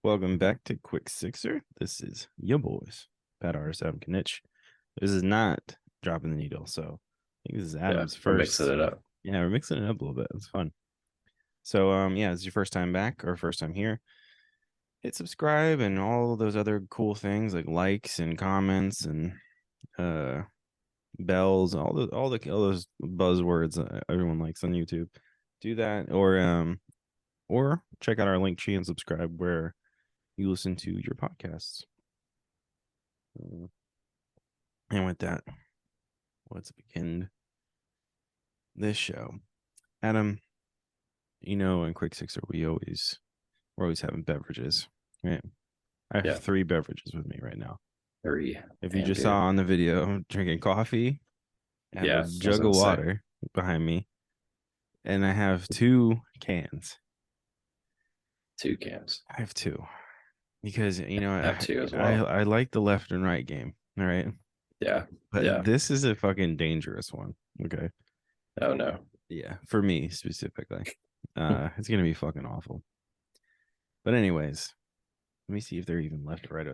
Welcome back to Quick Sixer. This is your boys, Pat Artus, Adam Knych. This is not dropping the needle, so I think this is Adam's We're first. mixing it up. Yeah, we're mixing it up a little bit. It's fun. So, it's your first time back or first time here. Hit subscribe and all those other cool things like likes and comments and bells, all those buzzwords everyone likes on YouTube. Do that, or check out our link tree and subscribe where you listen to your podcasts. And with that, let's begin this show. Adam, in Quick Sixer, we're always having beverages, right? I have 3 beverages with me right now. 3. If you just saw on the video, I'm drinking coffee. I have a jug of water behind me, and I have 2 cans. 2 cans. I have 2 because I have 2 as well. I like the left and right game. All right. Yeah. But this is a fucking dangerous one. Okay. Oh no. Yeah, for me specifically. It's gonna be fucking awful. But anyways, let me see if they're even left or right.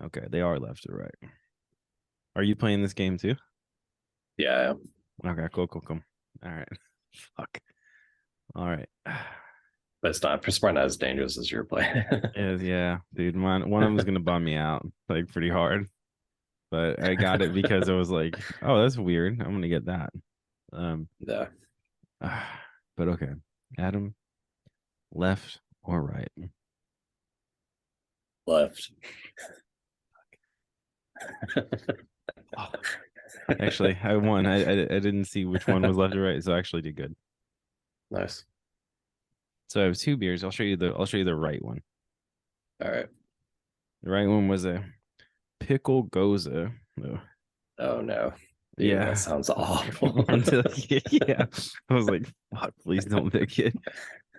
Okay, they are left or right. Are you playing this game too? Yeah. Okay, cool. All right. Fuck. All right. But it's probably not as dangerous as you're playing. Yeah, dude. One of them is gonna bum me out like pretty hard. But I got it because I was like, oh, that's weird. I'm gonna get that. Yeah. But okay. Adam, left or right? Left. Oh. Actually, I won. I didn't see which one was left or right, so I actually did good. Nice. So I have 2 beers. I'll show you the right one. All right. The right one was a Pickle Gose. Oh no. Dude, yeah, that sounds awful. Yeah, I was like, fuck, please don't pick it.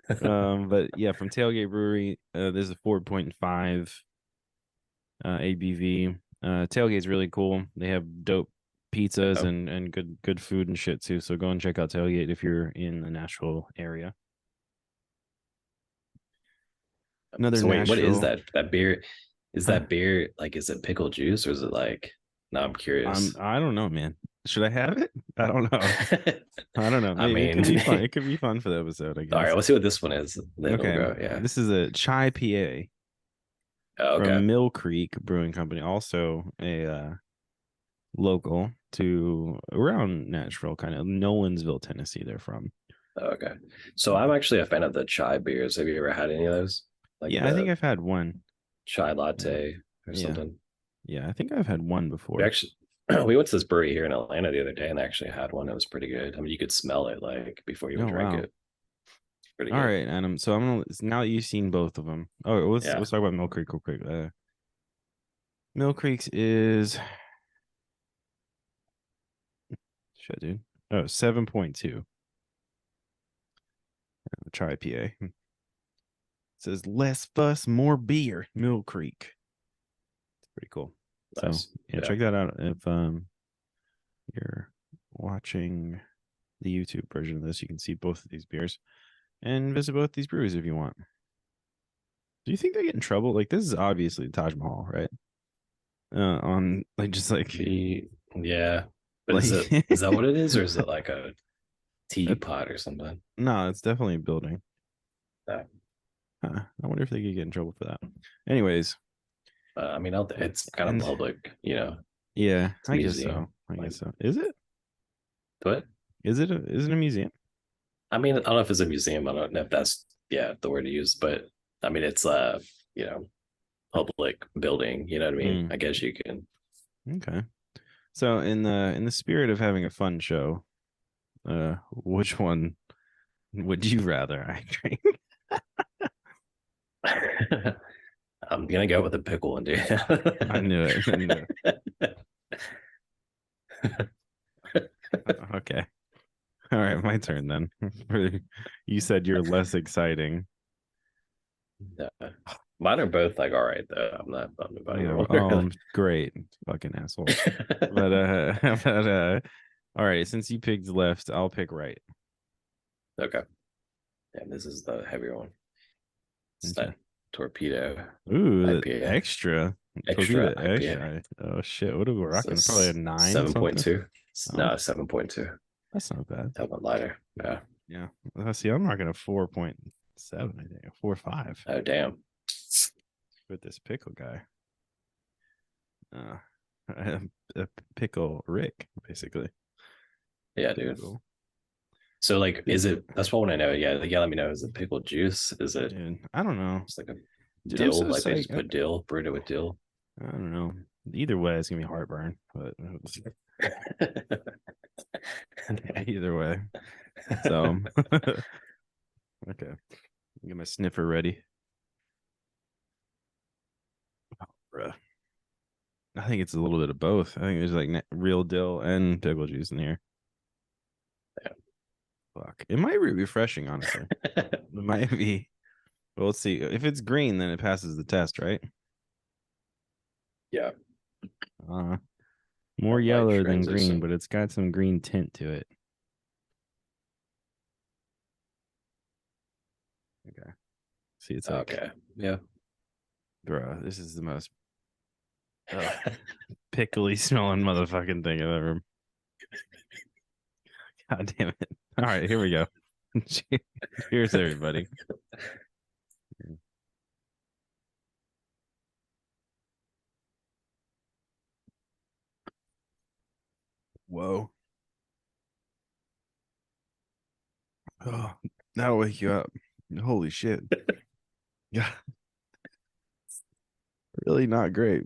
But yeah, from Tailgate Brewery, there's a 4.5 ABV. Tailgate's really cool. They have dope pizzas and good food and shit too. So go and check out Tailgate if you're in the Nashville area. Another wait, what is that beer? Is that Huh? beer like, is it pickle juice or is it like, no, I'm curious. I don't know, man. Should I have it? I don't know. I don't know. Maybe it could be fun. It could be fun for the episode, I guess. All right, let's see what this one is. Then Okay. we'll go. Yeah. This is a chai PA from Mill Creek Brewing Company, also a local to around Nashville, kind of Nolensville, Tennessee. They're from. Okay. So I'm actually a fan of the chai beers. Have you ever had any of those? Like I think I've had one. Chai latte or something. Yeah, I think I've had one before. We went to this brewery here in Atlanta the other day and they actually had one. It was pretty good. I mean, you could smell it like before you would drink it. Pretty good. All right, Adam. So I'm gonna, now that you've seen both of them. Oh, let's talk about Mill Creek real quick. Mill Creek's is shit, dude. Oh, 7.2. Try IPA. It says less fuss, more beer. Mill Creek. It's pretty cool. Nice. So check that out if you're watching the YouTube version of this. You can see both of these beers and visit both these breweries if you want. Do you think they get in trouble? Like, this is obviously Taj Mahal, right? On like just like yeah, but like, is that what it is, or is it like a teapot or something? No, it's definitely a building. Yeah. I wonder if they could get in trouble for that. Anyways, I mean, it's kind of public, Yeah, I guess so. I guess so. Is it? What? Is it a museum? I mean, I don't know if it's a museum. I don't know if that's the word to use, but I mean, it's public building. You know what I mean? I guess you can. Okay. So in the spirit of having a fun show, which one would you rather I drink? I'm gonna go with the pickle one, dude. I knew it. Okay. All right, my turn then. You said you're less exciting. Mine are both like all right though. I'm not bummed about either one. Great, fucking asshole. But all right. Since you picked left, I'll pick right. Okay. And this is the heavier one. It's that torpedo. Ooh, IPA. Extra Extra torpedo IPA. extra. Oh shit, what are we rocking? So Probably a 9 7.2. Oh, No, 7.2. that's not bad. That one lighter. Yeah. Yeah. Let's see. I'm rocking a 4.7, I think. A 4.5. Oh damn. With this pickle guy. A pickle Rick, basically. Yeah, dude. Cool. So like, is it? That's what I want to know. Yeah, like, yeah. Let me know. Is it pickle juice? Is it? Dude, I don't know. It's like a Dude, dill. Like they just put dill, brewed it with dill. I don't know. Either way, it's gonna be heartburn. But either way, so okay. Get my sniffer ready. Oh, bruh. I think it's a little bit of both. I think there's like real dill and pickle juice in here. Yeah. Fuck. It might be refreshing, honestly. It might be. Well, let's see. If it's green, then it passes the test, right? Yeah. More yellow than green, transition. but it's got some green tint to it. Okay. See, it's like, okay. Yeah. bro, this is the most pickly smelling motherfucking thing I've ever. God damn it. All right, here we go. Cheers, everybody. Whoa. Oh, that'll wake you up. Holy shit. Yeah. Really not great.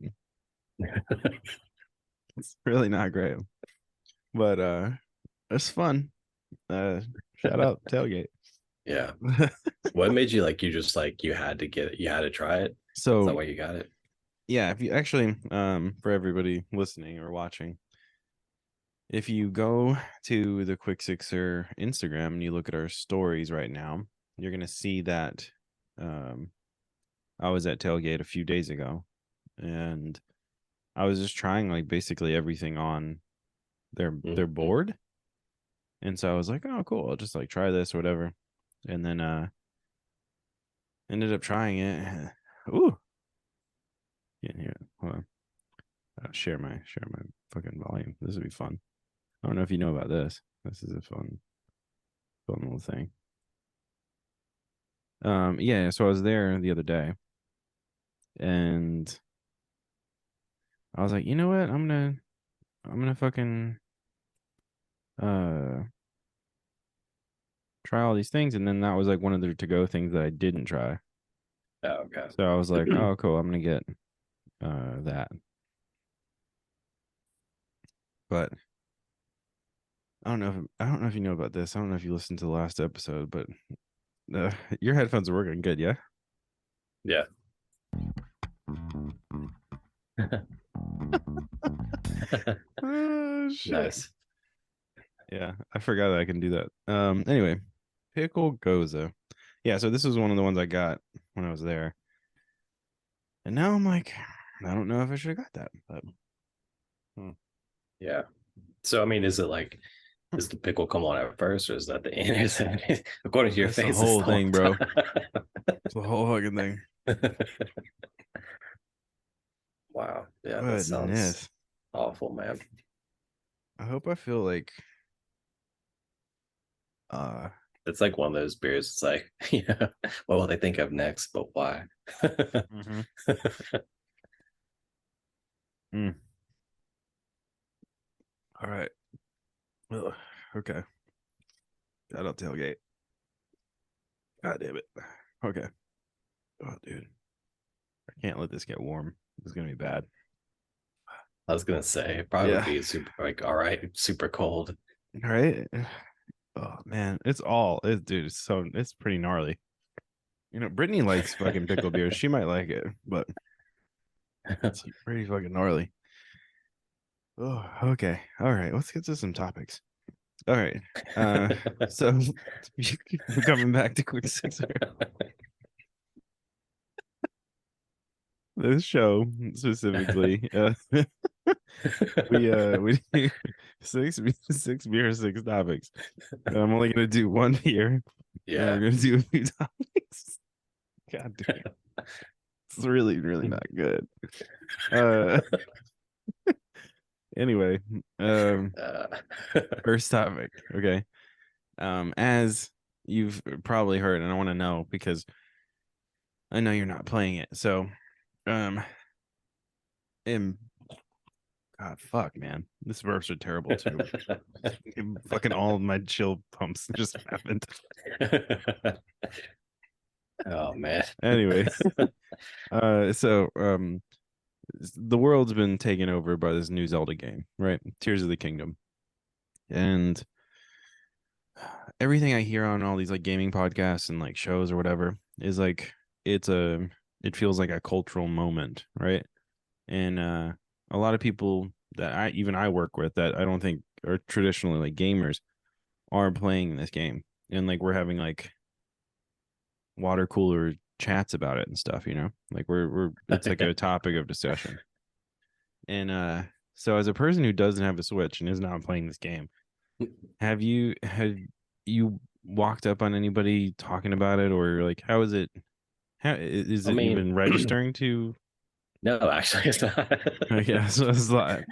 It's really not great. But it's fun. Shout out Tailgate. Yeah. What made you like? You just like you had to get it. You had to try it. So is that why you got it? Yeah, if you actually for everybody listening or watching, if you go to the Quick Sixer Instagram and you look at our stories right now, you're gonna see that I was at Tailgate a few days ago, and I was just trying like basically everything on their board, and so I was like, oh cool, I'll just like try this or whatever, and then ended up trying it. Ooh, can't hear it. Hold on. Share my fucking volume. This would be fun. I don't know if you know about this. This is a fun little thing. Yeah, so I was there the other day and I was like, you know what? I'm gonna fucking uh try all these things, and then that was like one of the to-go things that I didn't try. Oh, okay. So I was like, oh cool, I'm gonna get that. But I don't know if you know about this. I don't know if you listened to the last episode, but your headphones are working good, yeah? Yeah. Oh, shit. Nice. Yeah, I forgot that I can do that. Anyway, Pickle Gose. Yeah, so this was one of the ones I got when I was there. And now I'm like, I don't know if I should have got that. But Yeah. So I mean, is it like does the pickle come on at first, or is that the end? According to your that's face, the whole thing, bro. It's the whole fucking thing. Wow. Yeah, that Goodness. sounds awful, man. I hope I feel like it's like one of those beers. It's like, yeah, what will they think of next? But why? All right. Ugh. Okay. Shout out Tailgate. God damn it. Okay. Oh, dude. I can't let this get warm. It's gonna be bad. I was gonna say it probably would be super like all right, super cold. All right. Oh man, dude. It's pretty gnarly. You know, Brittany likes fucking pickle beers. She might like it, but it's pretty fucking gnarly. Oh, okay. All right. Let's get to some topics. All right. So we're coming back to Quick Sixer. This show specifically, we do six beer, six topics. And I'm only gonna do one beer. Yeah, and we're gonna do a few topics. God damn. It's really, really not good. Anyway, first topic. Okay. As you've probably heard, and I want to know because I know you're not playing it. So, in God, fuck, man, this burps are terrible too. Fucking all of my chill pumps just happened. Oh man. Anyway, the world's been taken over by this new Zelda game, right? Tears of the Kingdom, and everything I hear on all these like gaming podcasts and like shows or whatever is like it feels like a cultural moment, right? And a lot of people that I work with that I don't think are traditionally like gamers are playing this game, and like we're having like water cooler chats about it and stuff, like we're it's like a topic of discussion. And so as a person who doesn't have a Switch and is not playing this game, have you walked up on anybody talking about it, or like how is it you've been registering to? No, actually it's not. Yeah, so I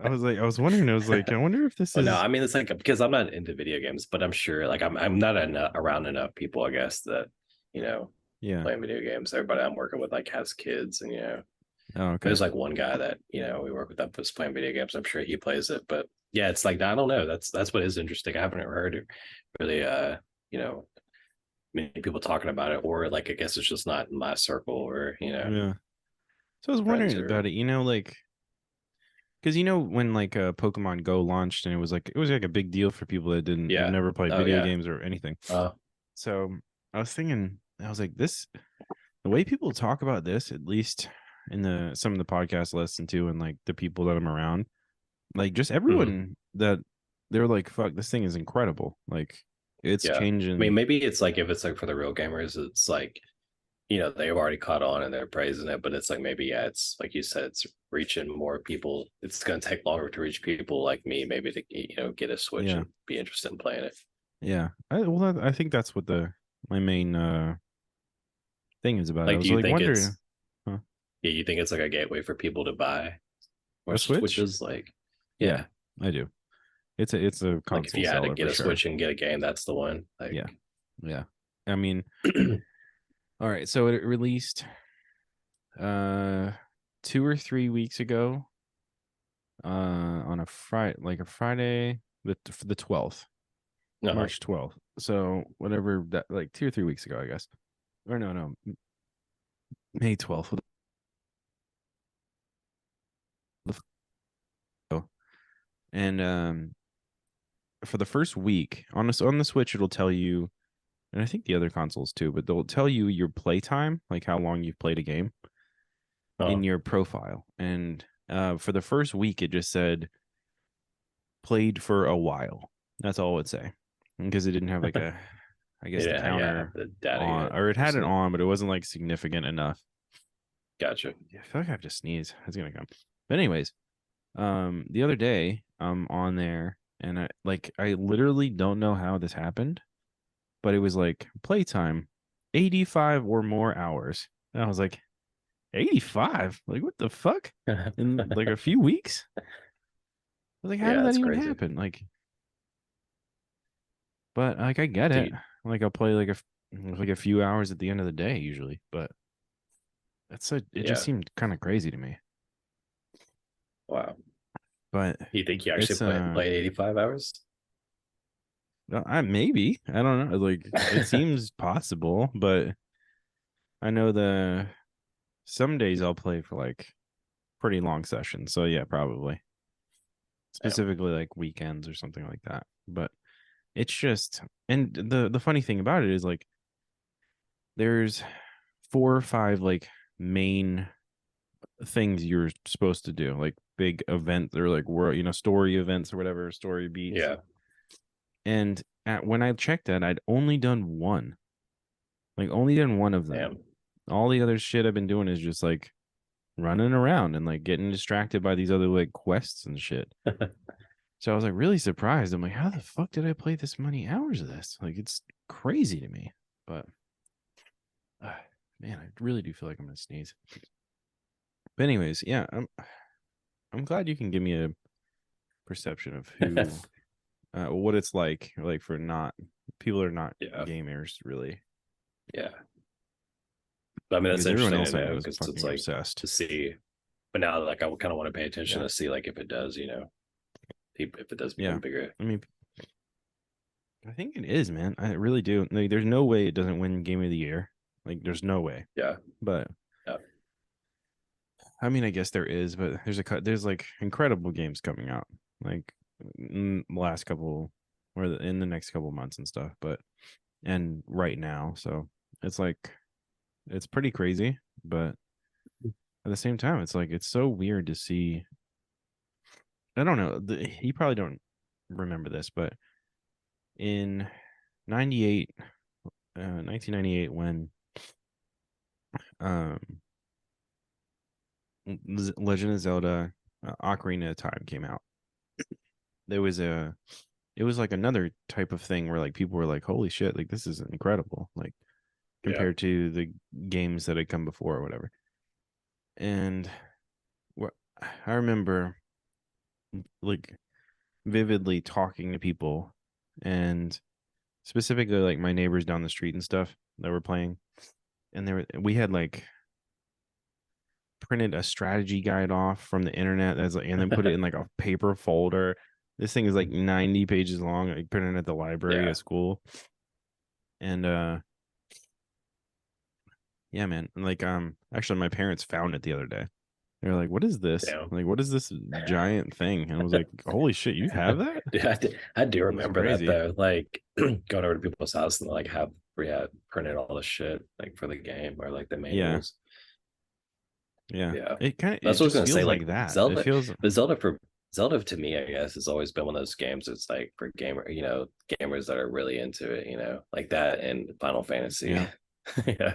was wondering, I was like, I wonder if this is. No, I mean it's like because I'm not into video games, but I'm sure like I'm not around enough people, I guess, that Yeah, playing video games. Everybody I'm working with like has kids, and oh, okay. there's like one guy that we work with that was playing video games. I'm sure he plays it, but yeah, it's like I don't know. That's what is interesting. I haven't heard really many people talking about it, or like I guess it's just not in my circle, or Yeah. So I was wondering about it, like because when like Pokemon Go launched, and it was like a big deal for people that didn't have never played video games or anything. So I was thinking, I was like, the way people talk about this, at least in some of the podcasts I listen to, and like the people that I'm around, like just everyone that they're like, fuck, this thing is incredible. Like it's changing. I mean, maybe it's like if it's like for the real gamers, it's like they've already caught on and they're praising it, but it's like maybe it's like you said, it's reaching more people. It's going to take longer to reach people like me, maybe to get a Switch and be interested in playing it. Yeah, I think that's what my main thing is about. Like, I was do you like think wondering. Yeah, you think it's like a gateway for people to buy more Switches? Like, yeah, I do. It's a console. Like if you had to get a Switch and get a game, that's the one. Like, yeah. I mean, all right. So it released 2 or 3 weeks ago. On a Friday, the 12th, March 12th. So whatever that, like 2 or 3 weeks ago, I guess. Or no, May 12th. And for the first week on the Switch, it'll tell you, and I think the other consoles too, but they'll tell you your playtime, like how long you've played a game, in your profile. And for the first week, it just said played for a while. That's all it would say, because it didn't have like a, I guess, the counter the data on, or it had it on, but it wasn't like significant enough. Gotcha. I feel like I have to sneeze. It's gonna come. But anyways, the other day I'm on there, and I literally don't know how this happened, but it was like playtime 85 or more hours. And I was like, 85? Like what the fuck? In like a few weeks? I was like, how did that even happen? Like, but like I get it. Like I'll play like a few hours at the end of the day usually, but it just seemed kind of crazy to me. Wow. But you think you actually played 85 hours? Maybe. I don't know. Like it seems possible, but I know some days I'll play for like pretty long sessions. So yeah, probably. Specifically like weekends or something like that. But it's just, and the funny thing about it is like there's 4 or 5 like main things you're supposed to do, like big events or like story events or whatever, story beats. Yeah. And when I checked that, I'd only done one. Like only done one of them. Damn. All the other shit I've been doing is just like running around and like getting distracted by these other like quests and shit. So I was like really surprised. I'm like, how the fuck did I play this many hours of this? Like it's crazy to me. But Man, I really do feel like I'm gonna sneeze. But anyways, yeah, I'm glad you can give me a perception of who, what it's like for not people are not gamers really. Yeah. But I mean, that's Because everyone interesting else to I know know is because it's fucking like obsessed. to see. But now, like, I kind of want to pay attention to see like if it does, if it does become bigger. I mean, I think it is, man. I really do. Like, there's no way it doesn't win Game of the Year. Like, there's no way. Yeah. But I mean, I guess there is, but there's like incredible games coming out, like in the last couple or in the next couple months and stuff. But and right now, so it's like it's pretty crazy. But at the same time, it's like it's so weird to see. I don't know. You probably don't remember this, but in 98 1998 when um Legend of Zelda Ocarina of Time came out, there was it was like another type of thing where like people were like, holy shit, like this is incredible, like compared to the games that had come before or whatever. And what I remember like vividly talking to people, and specifically like my neighbors down the street and stuff that were playing, and we had like printed a strategy guide off from the internet that's like, and then put it in like a paper folder. This thing is like 90 pages long. I printed it at the library at school. And yeah, man. Like actually my parents found it the other day. They're like, what is this? Damn. Like, what is this giant thing? And I was like, holy shit, you have that? Dude, I do remember that though. Like going over to people's house and like we had printed all the shit like for the game or like the manuals. Yeah. It kind of that's what I was gonna say. Like that. Zelda, it feels but Zelda to me, I guess, has always been one of those games. It's like for gamers that are really into it, like that and Final Fantasy. Yeah.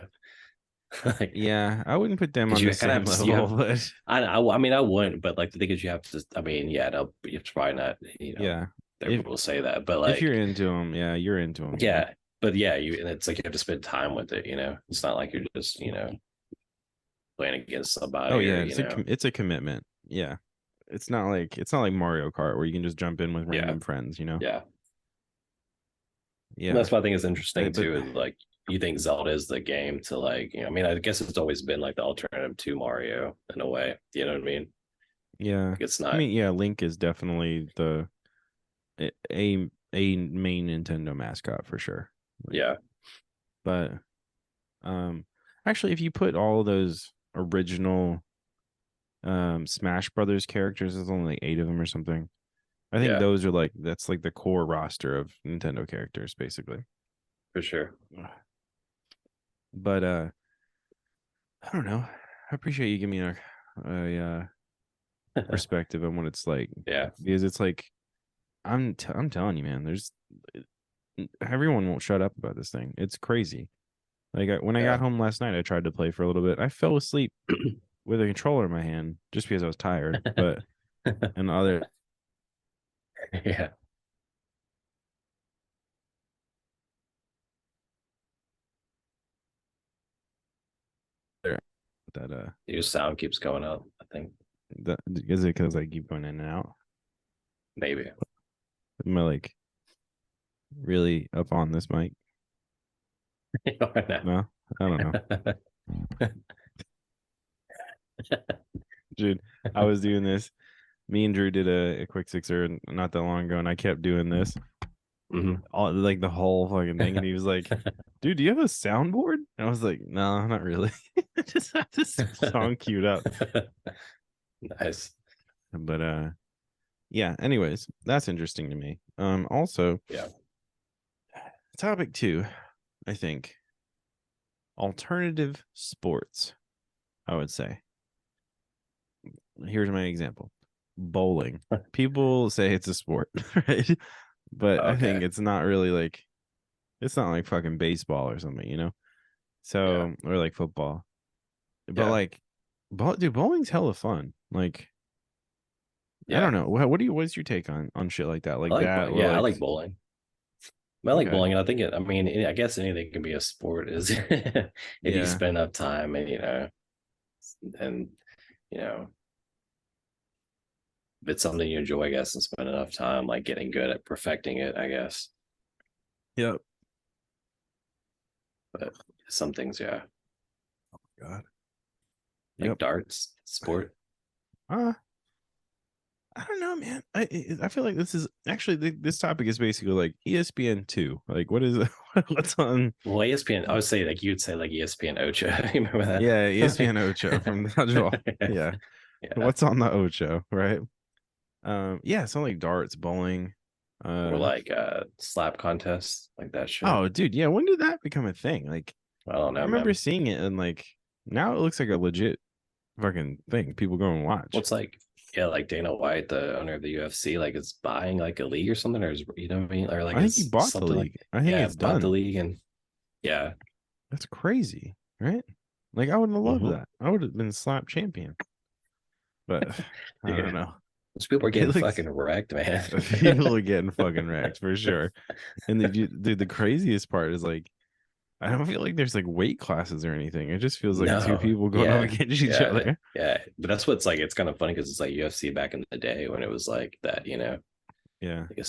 Like, yeah, I wouldn't put them on the same level. But I mean, I wouldn't. But like the thing is, you have to. I mean, no, it's probably not. Everyone will say that, but like if you're into them, yeah, you're into them. Yeah, but yeah, and it's like you have to spend time with it. It's not like you're just playing against somebody. Oh yeah, it's a commitment. Yeah, it's not like Mario Kart where you can just jump in with random friends. Yeah. Yeah, and that's what I think is interesting too. Is like you think Zelda is the game to like, I mean, I guess it's always been like the alternative to Mario in a way. You know what I mean? Yeah, like it's not. I mean, yeah, Link is definitely a main Nintendo mascot for sure. Yeah, but actually, if you put all those original Smash Brothers characters, there's only like 8 of them or something. I think those are that's like the core roster of Nintendo characters, basically. For sure. But I don't know. I appreciate you giving me a perspective on what it's like. Yeah, because it's like I'm telling you, man. There's everyone won't shut up about this thing. It's crazy. Like when I got home last night, I tried to play for a little bit. I fell asleep with a controller in my hand just because I was tired. But and other yeah. That your sound keeps going up. I think that is it because I keep going in and out. Maybe. Am I like really up on this mic? No, I don't know. Dude, I was doing this. Me and Drew did a quick sixer not that long ago, and I kept doing this. All like the whole fucking thing, and he was like, dude, do you have a soundboard? And I was like, no, not really. I just have this song queued up. Nice. But yeah, anyways, that's interesting to me. Also, topic 2, I think, alternative sports, I would say. Here's my example. Bowling. People say it's a sport, right? But I think it's not really like, it's not like fucking baseball or something, So, or like football. But like, dude, bowling's hella fun. Like, I don't know. What's your take on shit like that? Like that? I like bowling. I like Okay. bowling, and I think I mean, I guess anything can be a sport, is if you Yeah. spend enough time and and you know, if it's something you enjoy, I guess, and spend enough time like getting good at perfecting it, I guess. Yep. But some things, yeah, God. like Yep. darts, sport. Uh, I don't know, man. I feel like this is actually this topic is basically like ESPN2. Like, what is what's on? Well, ESPN, I would say like you'd say like ESPN Ocho. You remember that? Yeah, ESPN Ocho from the dodgeball. Yeah, Yeah. what's on the Ocho, right? Yeah, so like darts, bowling. Or Uh, like slap contests, like that shit. oh, dude, yeah. When did that become a thing? Like, I don't I know, remember man. seeing it, and like now it looks like a legit fucking thing. People go and watch. What's like, yeah, like Dana White, the owner of the UFC, like is buying like a league or something, or is you know what I mean? Or like I think he is bought the something like, league. I think yeah, it's bought the done. league, and yeah. That's crazy, right? Like, I would have loved Mm-hmm. that. I would have been slap champion, but I don't Dude, know. those people are It getting looks fucking wrecked, man. people are getting fucking wrecked for sure. And dude, the craziest part is like I don't feel like there's like weight classes or anything. It just feels like two No, people going up yeah, against each yeah, other. yeah. But that's what's like. It's kind of funny because it's like UFC back in the day when it was like that, Yeah, like a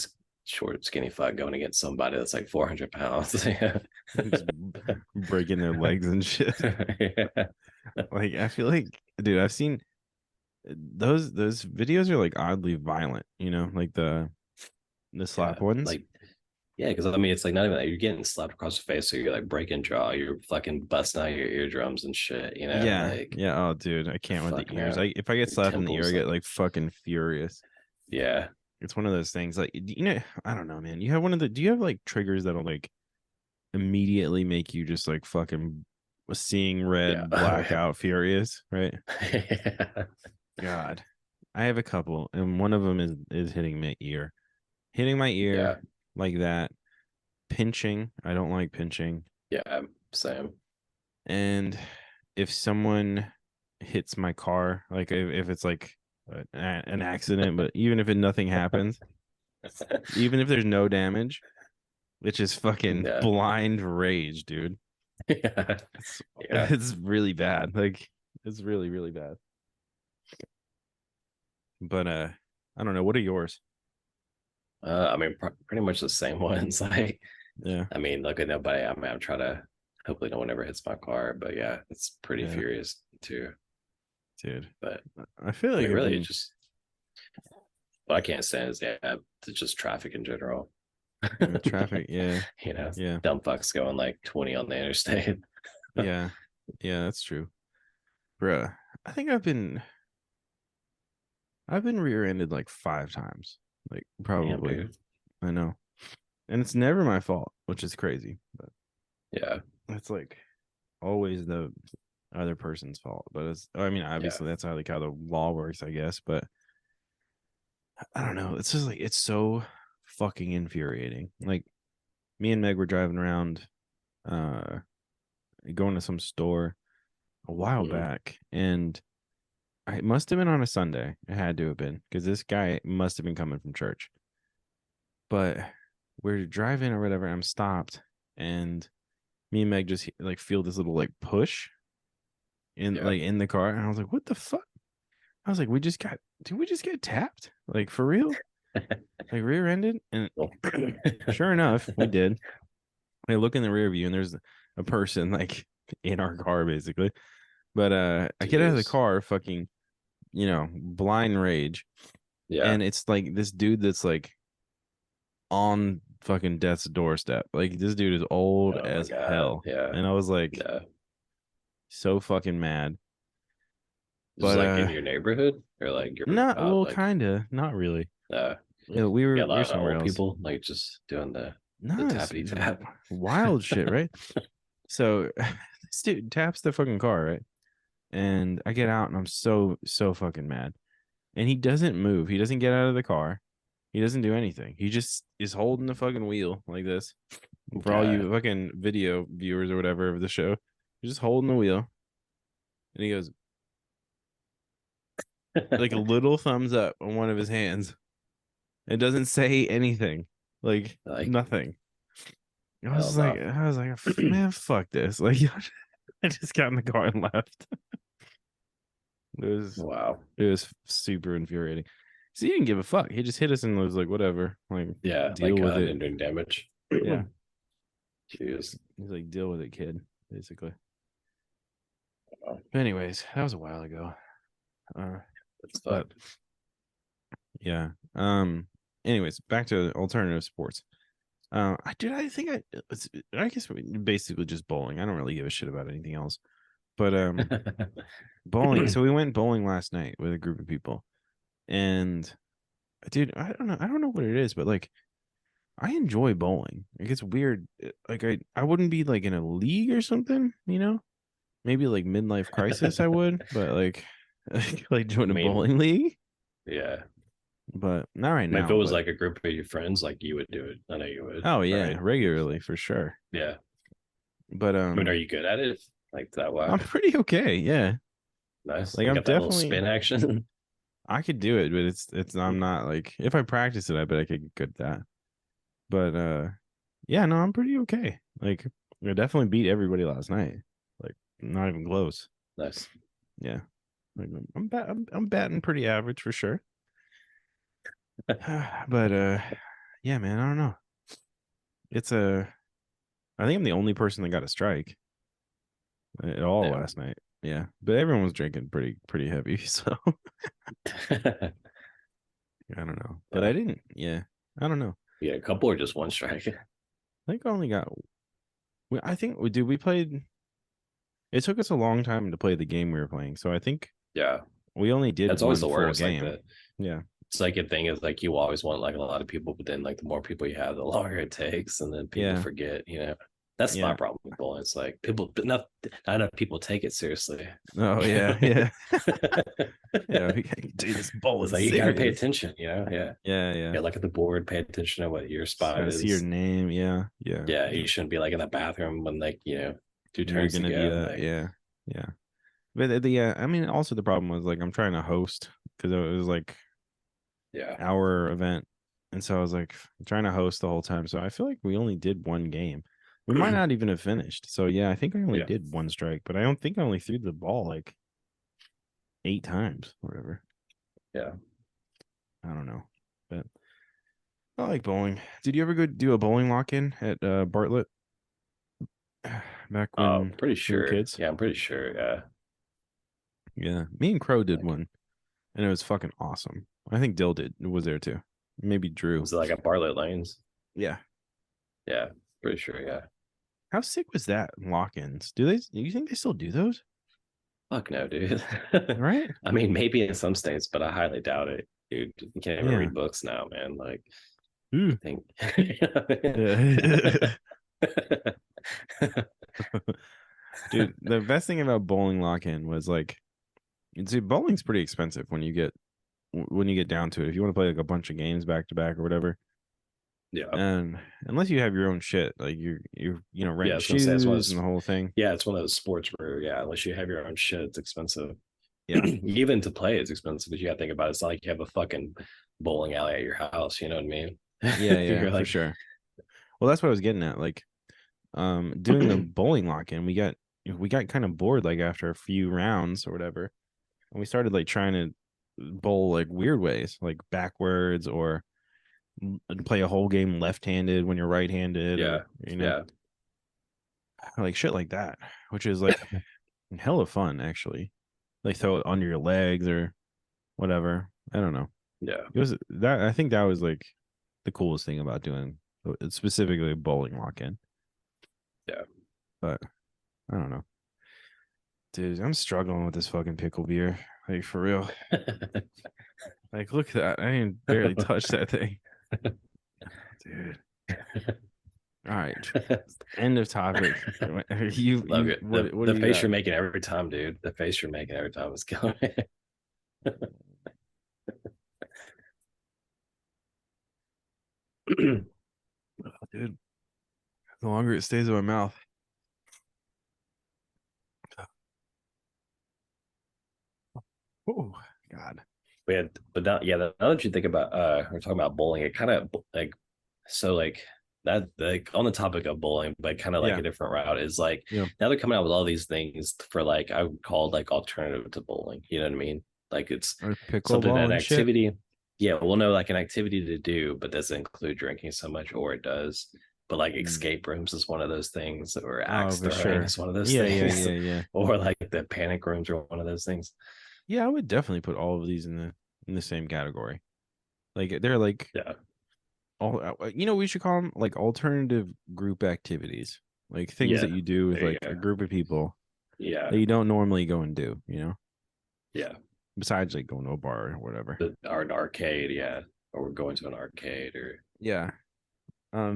short, skinny fuck going against somebody that's like 400 pounds. Yeah. just breaking their legs and shit. Yeah. Like I feel like, dude, I've seen those videos are like oddly violent. Like the Yeah. slap ones. Like, yeah, because I mean, it's like not even that you're getting slapped across the face, so you're like breaking jaw, you're fucking busting out your eardrums and shit, Yeah, like yeah. Oh, dude, I you're can't with the fucking ears. out If I get your slapped in the ear, I temples. get Like, like fucking furious. yeah, It's one of those things. Like, I don't know, man. You have one of the. Do you have like triggers that'll like immediately make you just like fucking seeing yeah, red, blackout, furious, right? yeah, God, I have a couple, and one of them is hitting my ear yeah, like that. Pinching, I don't like pinching, yeah, same. and if someone hits my car, like if it's like an accident, but even if nothing happens, even if there's no damage, it's just fucking Yeah, blind rage, dude. yeah, It's yeah. it's really bad. Like it's really really bad. But I don't know. What are yours? I mean, pretty much the same ones. Like, Yeah, I mean, look at nobody. I'm trying to hopefully no one ever hits my car, but yeah, it's pretty yeah, furious too. dude. But I feel I like mean, I've really, it been. just what I can't stand is it's just traffic in general. Traffic. Yeah, yeah, Dumb fucks going like 20 on the interstate. yeah, yeah. That's true, bruh. I think I've been rear-ended like 5 times. Like Damn, probably. dude. I know, and it's never my fault, which is crazy. But Yeah, it's like always the other person's fault. But I mean, yeah, obviously that's how the law works, I guess. But I don't know. It's just like it's so fucking infuriating. Like me and Meg were driving around, uh, going to some store a while mm, back, and it must have been on a Sunday. It had to have been because this guy must have been coming from church. But we're driving or whatever. And I'm stopped, and me and Meg just like feel this little like push yeah. in the car, and I was like, "What the fuck?" I was like, did we just get tapped? Like for real? Like rear-ended?" And Well, sure enough, we did. I look in the rear view and there's a person like in our car basically. But I get out of the Jeez. car, fucking, blind rage. Yeah. And it's like this dude that's like on fucking death's doorstep. Like this dude is old Oh my as God. hell. Yeah. And I was like Yeah. so fucking mad. Just But like in your neighborhood or like you're not out well, like kinda, not really. uh We yeah, were a we were lot of somewhere old else. people like just doing the No, tappity it's tap. wild shit, right? So this dude taps the fucking car, right? And I get out and I'm so fucking mad. And he doesn't move. He doesn't get out of the car. He doesn't do anything. He just is holding the fucking wheel like this. For all Yeah. you fucking video viewers or whatever of the show, he's just holding the wheel. And he goes like a little thumbs up on one of his hands. It doesn't say anything. Like Like nothing. I was like, man, fuck this. Like, I just got in the car and left. It was super infuriating. So he didn't give a fuck. He just hit us and was like, whatever. Like, deal with it. And doing damage. Yeah. Jeez. He's like, deal with it, kid, basically. But anyways, that was a while ago. That's fucked. Yeah. Anyways, back to alternative sports. I guess basically just bowling. I don't really give a shit about anything else. But bowling. So we went bowling last night with a group of people, and dude, I don't know what it is, but like, I enjoy bowling. Like, it's weird. Like, I wouldn't be like in a league or something, you know. Maybe like midlife crisis, I would, but like, like join a bowling league. Yeah. But not right now. If it was like a group of your friends, like you would do it. I know you would. Oh yeah, right? Regularly for sure. Yeah. But I mean, are you good at it? Like that way? I'm pretty okay. Yeah. Nice. Like, you I'm got that little spin action. I could do it, but I'm not like, if I practice it, I bet I could get good at that. But yeah, no, I'm pretty okay. Like, I definitely beat everybody last night. Like, not even close. Nice. Yeah. Like, I'm batting pretty average for sure. But yeah, man, I don't know. I think I'm the only person that got a strike at all last night. Yeah, but everyone was drinking pretty heavy, so I don't know. But I didn't. Yeah, I don't know. Yeah, a couple or just one strike. I think I only got. I think we played. It took us a long time to play the game we were playing, so I think we only did. That's always the worst game. Like yeah, it's like a thing is like you always want like a lot of people, but then like the more people you have, the longer it takes, and then people forget. You know, that's my problem with bowling. It's like people, not enough people take it seriously. Oh yeah, yeah, yeah. Dude, this bowl is like serious. You gotta pay attention. You know, yeah. Look at the board, pay attention to what your spot is. See your name. Yeah. Yeah, you shouldn't be like in the bathroom when like two turns to go. Like, yeah. But I mean, also the problem was like I'm trying to host because it was like our event, and so I was like trying to host the whole time. So I feel like we only did one game. We might not even have finished. So yeah, I think I only did one strike, but I don't think I only threw the ball like 8 times or whatever. Yeah, I don't know, but I like bowling. Did you ever go do a bowling lock-in at Bartlett back when? pretty sure. We were kids? Yeah, I'm pretty sure. Yeah, me and Crow did one, and it was fucking awesome. I think Dill was there too. Maybe Drew. Was it like at Bartlett Lanes? Yeah, pretty sure. Yeah. How sick was that? Lock-ins? Do you think they still do those? Fuck no, dude. Right? I mean, maybe in some states, but I highly doubt it, dude. You can't even read books now, man. Like, I think. Dude, the best thing about bowling lock-in was like, see, bowling's pretty expensive when you get down to it. If you want to play like a bunch of games back to back or whatever. Yeah. And unless you have your own shit, like you rent shoes and the whole thing. Yeah, it's one of those sports where unless you have your own shit, it's expensive. Yeah. Even to play it's expensive, but you gotta think about it. It's not like you have a fucking bowling alley at your house, you know what I mean? Yeah, for sure. Well, that's what I was getting at. Like, doing the bowling lock-in, we got kind of bored like after a few rounds or whatever. And we started like trying to bowl like weird ways, like backwards, or play a whole game left-handed when you're right-handed. Like shit like that, which is like hella fun actually. Like throw it under your legs or whatever. I don't know. Yeah, it was that. I think that was like the coolest thing about doing specifically bowling lock-in. Yeah, but I don't know, dude. I'm struggling with this fucking pickle beer. Like, for real. Like, look at that. I didn't barely touch that thing. Dude. All right. End of topic. You love it. What the do face got? You're making every time, dude. The face you're making every time is killing me. Dude. The longer it stays in my mouth. Oh God. But now that you think about we're talking about bowling, it kind of like that like on the topic of bowling, but kind of like Yeah. a different route is like Yeah. now they're coming out with all these things for like I would call like alternative to bowling. You know what I mean? Like it's Or something pickleball that and shit. activity. Yeah, well, no, like an activity to do, but doesn't include drinking so much, or it does. But like Mm. escape rooms is one of those things, or Oh, axe for throwing sure. is one of those Yeah, yeah, things, yeah, yeah. or like the panic rooms are one of those things. Yeah, I would definitely put all of these in the same category. Like they're like Yeah, all we should call them like alternative group activities. Like things yeah, that you do with there you like a go. group of people Yeah, that you don't normally go and do, yeah. Besides like going to a bar or whatever. Or an arcade, yeah, or we're going to an arcade, or Yeah.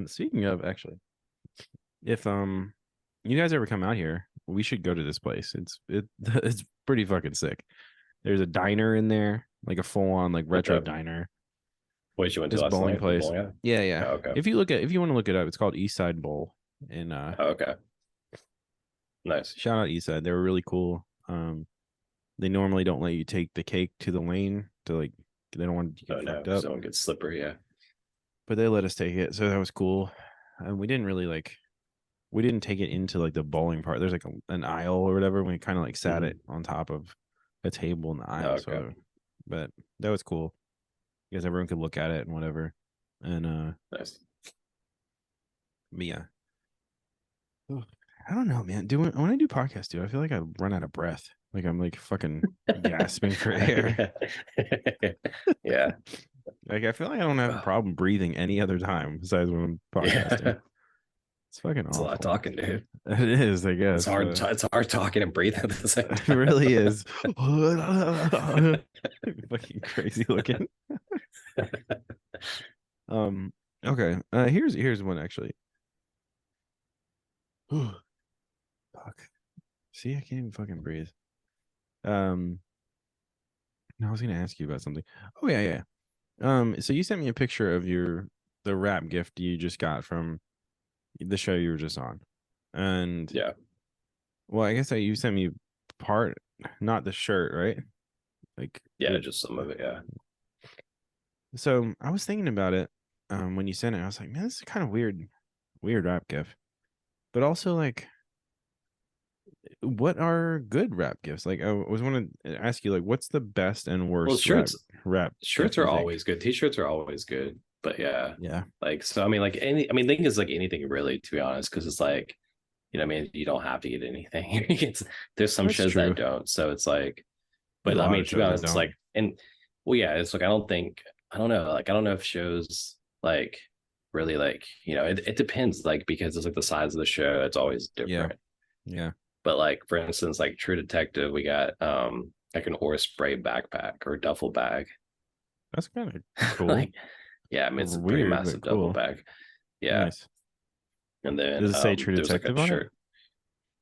Speaking of actually, if you guys ever come out here, we should go to this place. It's pretty fucking sick. There's a diner in there, like a full on like retro okay. diner. What you went to This last bowling night? The place. bowling alley? Yeah, yeah. Oh, okay. If you want to look it up, it's called East Side Bowl. And Oh, okay. Nice. shout out East Side. They were really cool. They normally don't let you take the cake to the lane to like they don't want you to Oh get no, fucked up. someone gets slippery. Yeah. But they let us take it, so that was cool. And we didn't take it into like the bowling part. There's like an aisle or whatever. We kind of like sat it on top of a table in the aisle. Okay. So, but that was cool because everyone could look at it and whatever. And Nice. but yeah, I don't know, man. When I do podcasts, dude, I feel like I run out of breath. Like I'm like fucking gasping for air. Yeah. Like I feel like I don't have a problem breathing any other time besides when I'm podcasting. Yeah. It's fucking It's a lot of awful. talking, dude. It is, I guess. It's hard. It's hard talking and breathing at the same It time. really is. Fucking crazy looking. Um. Okay. Here's one actually. Fuck. See, I can't even fucking breathe. No, I was gonna ask you about something. Oh yeah, yeah. So you sent me a picture of the wrap gift you just got from the show you were just on, and Yeah. well, I guess that you sent me part, not the shirt, right? Like Yeah. Just some of it. Yeah. So I was thinking about it when you sent it. I was like, man, this is kind of weird rap gift. But also, like, what are good rap gifts? Like, I was want to ask you, like, what's the best and Well, worst rap shirts gift you are think? always good. T-shirts are always good. But yeah, Yeah, like so. I mean, like the thing is like anything really, to be honest, because it's like I mean, you don't have to get anything. There's some that's shows true. that don't, so it's like, There's but a I lot mean, of to be shows that honest, it's don't. like, and well, yeah, it's like I don't know, like I don't know if shows like really like it depends, like because it's like the size of the show, it's always Yeah, different. yeah, But like for instance, like True Detective, we got like an Aura spray backpack or duffel bag. that's kind of cool. Like, yeah, I mean it's a pretty Weird, but massive duffel cool. bag. Yeah, Nice. and then Does it say True there's like a Detective on it? shirt.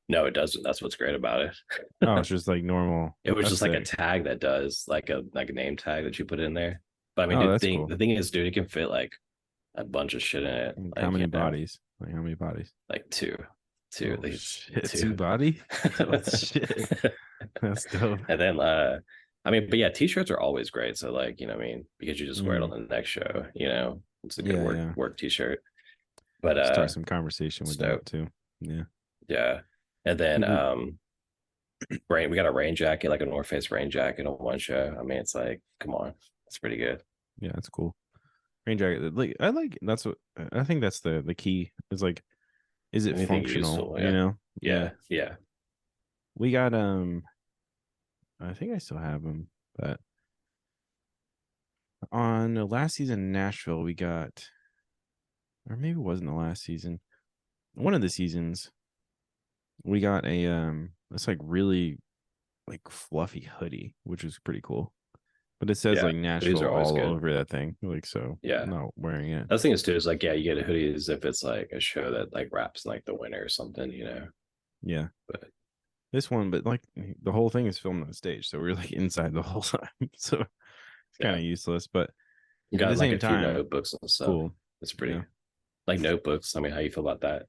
No, it doesn't. That's what's great about it. Oh, it's just like normal. It was That's just like a sick. tag that does like a name tag that you put in there. But I mean, Oh, dude, that's cool. the thing is, dude, it can fit like a bunch of shit in it. How Like many bodies? Like how many bodies? like two at Oh least shit, two two. body? Oh shit, that's dope. And then I mean, but yeah, t-shirts are always great. So like, what I mean, because you just wear it on Mm, the next show, it's a good yeah, yeah. work t-shirt. But Start some conversation with so that too. Yeah. yeah. And then People. we got a rain jacket, like a North Face rain jacket on one show. I mean, it's like, come on, it's pretty good. Yeah, that's cool. Rain jacket. Like I like. That's what I think. That's the key. Is like, is it Anything functional? useful, You yeah. know. Yeah. Yeah. We got. I think I still have them, but on the last season in Nashville, we got, or maybe it wasn't the last season. One of the seasons, we got it's like really like fluffy hoodie, which is pretty cool. But it says Yeah. like Hoodies Nashville are always all good. over that thing. Like so Yeah. I'm not wearing it. That's the thing is too, is like, yeah, you get a hoodie as if it's like a show that like wraps in like the winter or something. Yeah. But This one, but like the whole thing is filmed on stage, so we're like inside the whole time. So it's kind yeah, of useless, but you at the got like same a few time, notebooks and stuff. cool. It's pretty Yeah. like notebooks. I mean, how you feel about that?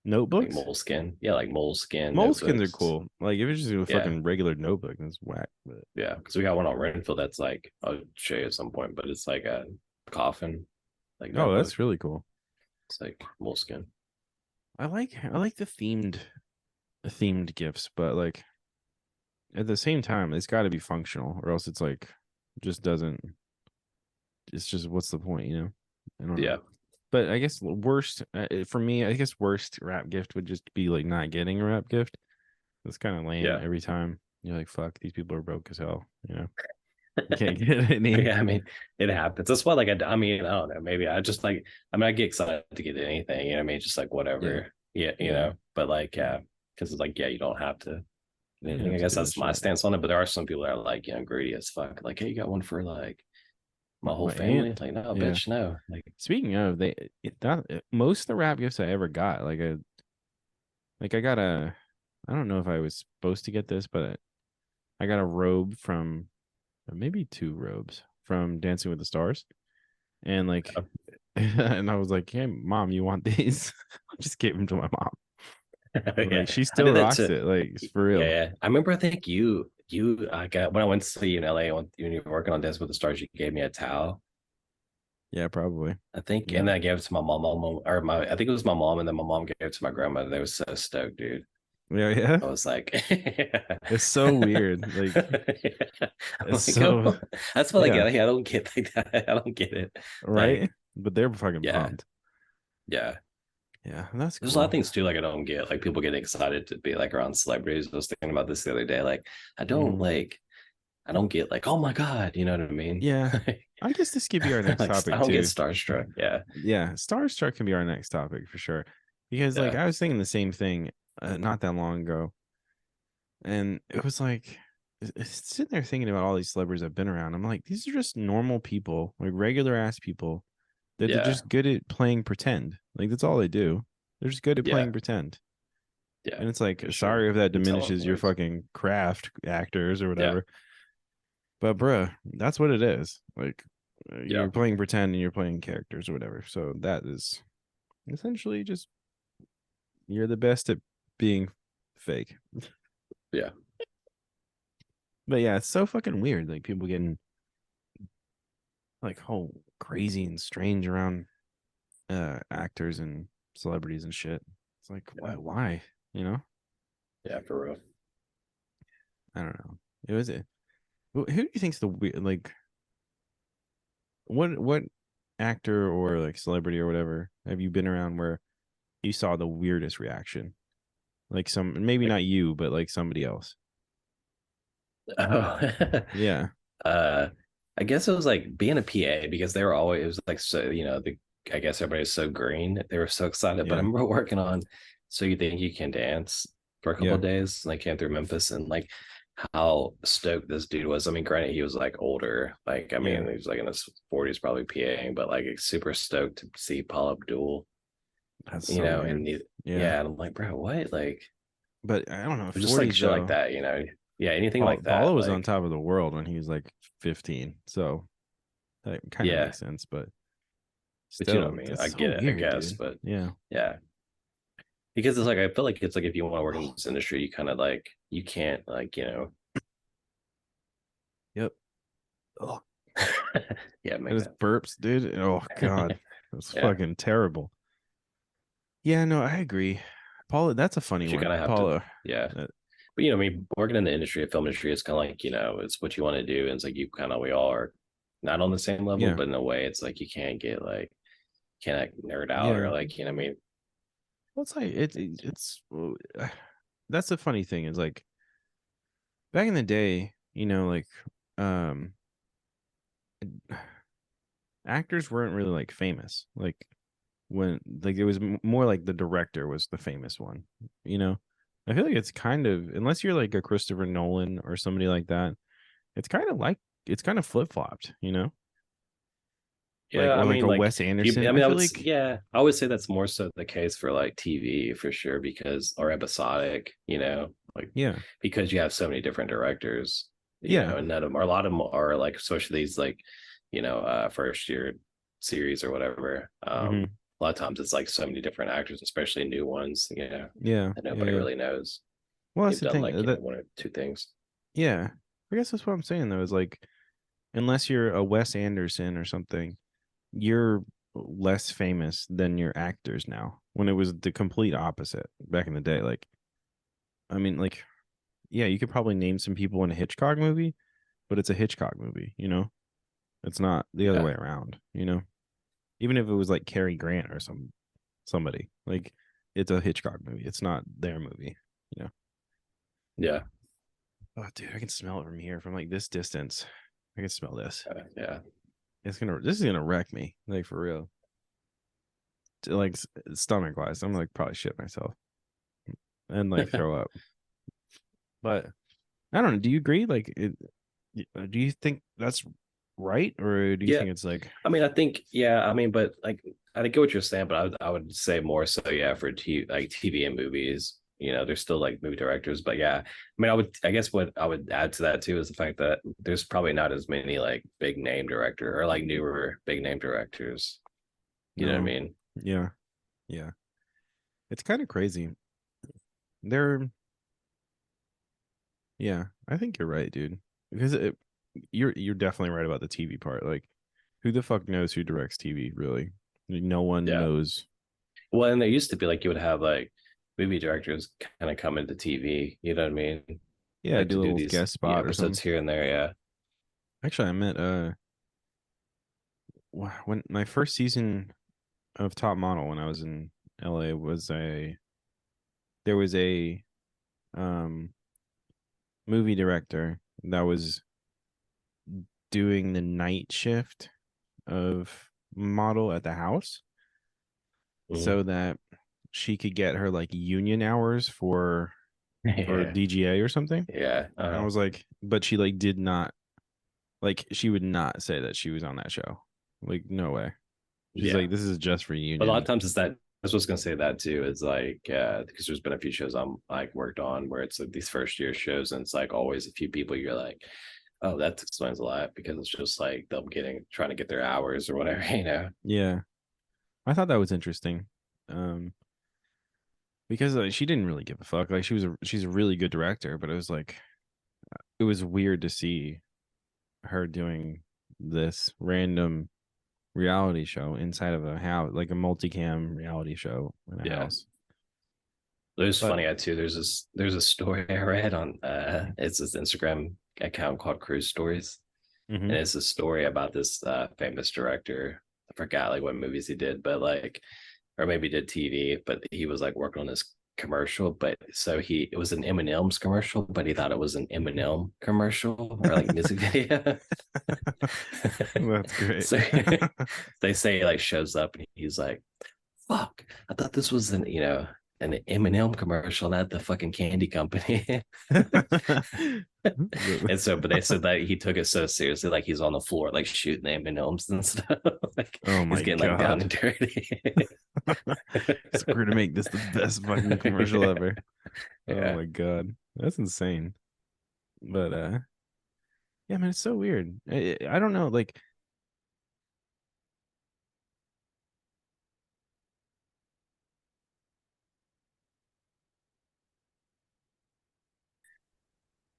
Like Notebooks? moleskin. Yeah, like moleskin Moleskins are notebooks. cool. Like if it's just a Yeah. fucking regular notebook, that's whack. But Yeah. Because we got one on Renfield that's like, I'll show you at some point, but it's like a coffin, like oh, notebook. that's really cool. It's like moleskin. I like the themed gifts, but like at the same time, it's got to be functional, or else it's like just doesn't. It's just what's the point, you know? I don't know. But I guess worst for me, I guess worst wrap gift would just be like not getting a wrap gift. It's kind of lame every time. You're like, fuck, these people are broke as hell, you know? You can't get any. Yeah, I mean, it happens. That's why, like, I mean, I don't know. Maybe I just like, I mean, I get excited to get anything, you know what I mean? Just like whatever. Yeah, you know, but like, yeah, because it's like, yeah, you don't have to get anything. I guess that's my stance on it. But there are some people that are like, you know, greedy as fuck. Like, hey, you got one for like my whole family? Like, no, bitch, no. Like, speaking of, most of the wrap gifts I ever got, I got I don't know if I was supposed to get this, but I got a robe from, maybe 2 robes from Dancing with the Stars, and like, and I was like, "Hey, mom, you want these?" I just gave them to my mom. Like, she still rocks it, like, for real. Yeah, I remember. I think I got when I went to see you in LA when you were working on Dancing with the Stars. You gave me a towel. Yeah, probably. I think, and then I gave it to my mom, I think it was my mom, and then my mom gave it to my grandmother. They were so stoked, dude. Yeah. I was like, it's so weird. Like, it's like, so. Oh. That's what I don't get like that. I don't get it. Right? Like, but they're fucking pumped. Yeah. Yeah, that's cool. There's a lot of things too, like I don't get, like people get excited to be like around celebrities. I was thinking about this the other day. Like, I don't get like, oh my God, you know what I mean? Yeah. I guess this could be our next topic. I don't get starstruck. Yeah. Yeah. Starstruck can be our next topic for sure. Because like I was thinking the same thing not that long ago. And it was like sitting there thinking about all these celebrities I've been around. I'm like, these are just normal people, like regular ass people that they're just good at playing pretend. Like that's all they do. They're just good at playing pretend. Yeah. And it's like, sorry if that diminishes your fucking craft, actors or whatever. But bruh, that's what it is. Like you're playing pretend and you're playing characters or whatever. So that is essentially just, you're the best at being fake. Yeah. But yeah, it's so fucking weird. Like people getting like whole crazy and strange around actors and celebrities and shit. It's like, why? You know? Yeah, for real. I don't know. It was it. Who do you think's the weird, like, what actor or like celebrity or whatever have you been around where you saw the weirdest reaction? Like maybe not you, but like somebody else. Oh. Yeah. I guess it was like being a PA because they were always, it was like, so, you know, I guess everybody was so green. They were so excited. But I remember working on So You Think You Can Dance for a couple of days, and I came through Memphis, and like how stoked this dude was. I mean, granted, he was like older. Like, I mean, he was like in his 40s, probably PAing, but like super stoked to see Paul Abdul. That's you so know, weird. and and I'm like, bro, what? Like, but I don't know. Just like shit like that, you know. Yeah, anything like that. Paula was on top of the world when he was like 15, so that kind of makes sense. But still, you know what I mean? I get it, weird, I guess, dude. But yeah. Because it's like, I feel like it's like if you want to work in this industry, you kind of like, you can't like, you know. Yep. Oh. Yeah, those burps, dude. Oh god, that's fucking terrible. Yeah, no, I agree. Paula, that's a funny one. Paula. But you know, I mean, working in the industry, film industry, it's kind of like, you know, it's what you want to do. And it's like, we all are not on the same level, but in a way, it's like, you can't get like, can't like nerd out or like, you know what I mean? Well, it's like, it's that's the funny thing is like, back in the day, you know, like, actors weren't really like famous. Like, when, like, it was more like the director was the famous one, you know? I feel like it's kind of, unless you're like a Christopher Nolan or somebody like that, it's kind of flip-flopped, you know? Yeah, or like a Wes Anderson. I mean, I would say that's more so the case for like TV for sure, because, or episodic, you know, like, because you have so many different directors, you know, and none of them, or a lot of them are like, especially these like, you know, first year series or whatever. A lot of times it's like so many different actors, especially new ones, you know, that nobody really knows. Well, that's the thing, like, you know, one or two things. Yeah, I guess that's what I'm saying though, is like, unless you're a Wes Anderson or something, you're less famous than your actors now, when it was the complete opposite back in the day. Like, I mean, like, yeah, you could probably name some people in a Hitchcock movie, but it's a Hitchcock movie, you know? It's not the other Yeah. way around, you know? Even if it was like Cary Grant or somebody, like, it's a Hitchcock movie. It's not their movie, you know? Yeah. Oh, dude, I can smell it from here, from like this distance. I can smell this. Yeah. This is gonna wreck me, like for real. Like stomach wise, I'm like probably shit myself and like throw up. But I don't know. Do you agree? Like, do you think that's right, or do you Yeah. think it's like? I mean, I think, yeah, I mean, but like, I get what you're saying, but I would say more so, yeah, for like TV and movies, there's still like movie directors, but yeah, I mean, I guess what I would add to that too is the fact that there's probably not as many like big name director or like newer big name directors. You know what I No, mean? yeah, yeah. It's kind of crazy. They're Yeah, I think you're right, dude. Because you're definitely right about the TV part. Like, who the fuck knows who directs TV? Really, no one Yeah. knows. Well, and there used to be like you would have like movie directors kind of come into TV. You know what I mean? Yeah, Like do to a do little these guest spot or episodes something. here and there. Yeah. Actually, I met when my first season of Top Model when I was in LA was there was a um movie director that was doing the night shift of model at the house Mhm. so that she could get her like union hours for Yeah. DGA or something. Yeah. And I was like, but she like did not, like, she would not say that she was on that show. Like, no way. She's Yeah. like, this is just for But a lot of union. times it's that. I was just gonna say that too. Is like because there's been a few shows I'm like worked on where it's like these first year shows and it's like always a few people you're like, oh, that explains a lot because it's just like them trying to get their hours or whatever, you know. Yeah. I thought that was interesting. Um, because she didn't really give a fuck. Like, she's a really good director, but it was like, it was weird to see her doing this random reality show inside of a house, like a multicam reality show in a Yeah. house. There's But funny too. There's a story I read on it's this Instagram account called Cruise Stories. mhm. And it's a story about this famous director. I forgot like what movies he did, but like or maybe did TV, but he was like working on this commercial. But so it was an M&M's commercial, but he thought it was an M&M commercial or like music video. That's great. So they say he like shows up and he's like, "Fuck, I thought this was an M&M commercial, not the fucking candy company." And so, but they said that he took it so seriously, like he's on the floor, like shooting M&Ms and stuff. Like Oh he's my getting like down god. and dirty. So we're gonna make this the best fucking commercial ever. Oh Yeah. my god. That's insane. But yeah, man, it's so weird. I don't know, like,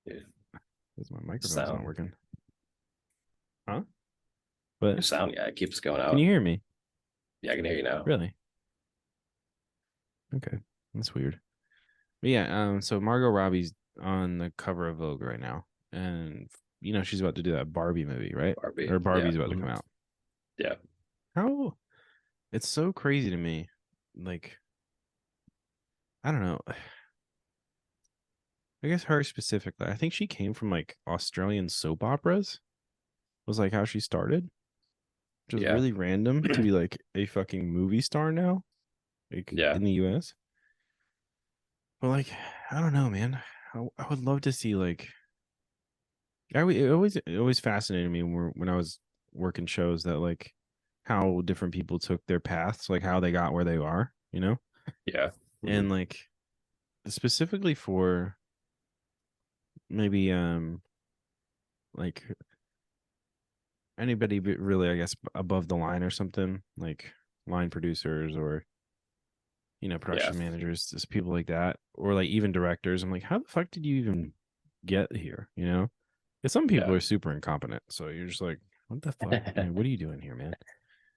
Yeah. because my microphone's not Sound, working. Huh? your But sound, yeah, it keeps going can out. you hear me? Yeah, I can hear you now. Really? Okay. That's weird. But yeah, so Margot Robbie's on the cover of Vogue right now. And she's about to do that Barbie movie, right? Barbie. Or Yeah. Barbie's about to Mhm. come out. Yeah. How It's so crazy to me. Like, I don't know. I guess her specifically. I think she came from like Australian soap operas. Was like how she started, which was Yeah. really random to be like a fucking movie star now, like Yeah. in the US. But like, I don't know, man. I would love to see like. It always fascinated me when I was working shows that like how different people took their paths, like how they got where they are, Yeah. and Mhm. like specifically for maybe like anybody really, I guess, above the line or something, like line producers or Yeah. production managers, just people like that, or like even directors. I'm like, how the fuck did you even get here? Because some people Yeah. are super incompetent, so you're just like, what the fuck? What are you doing here, man?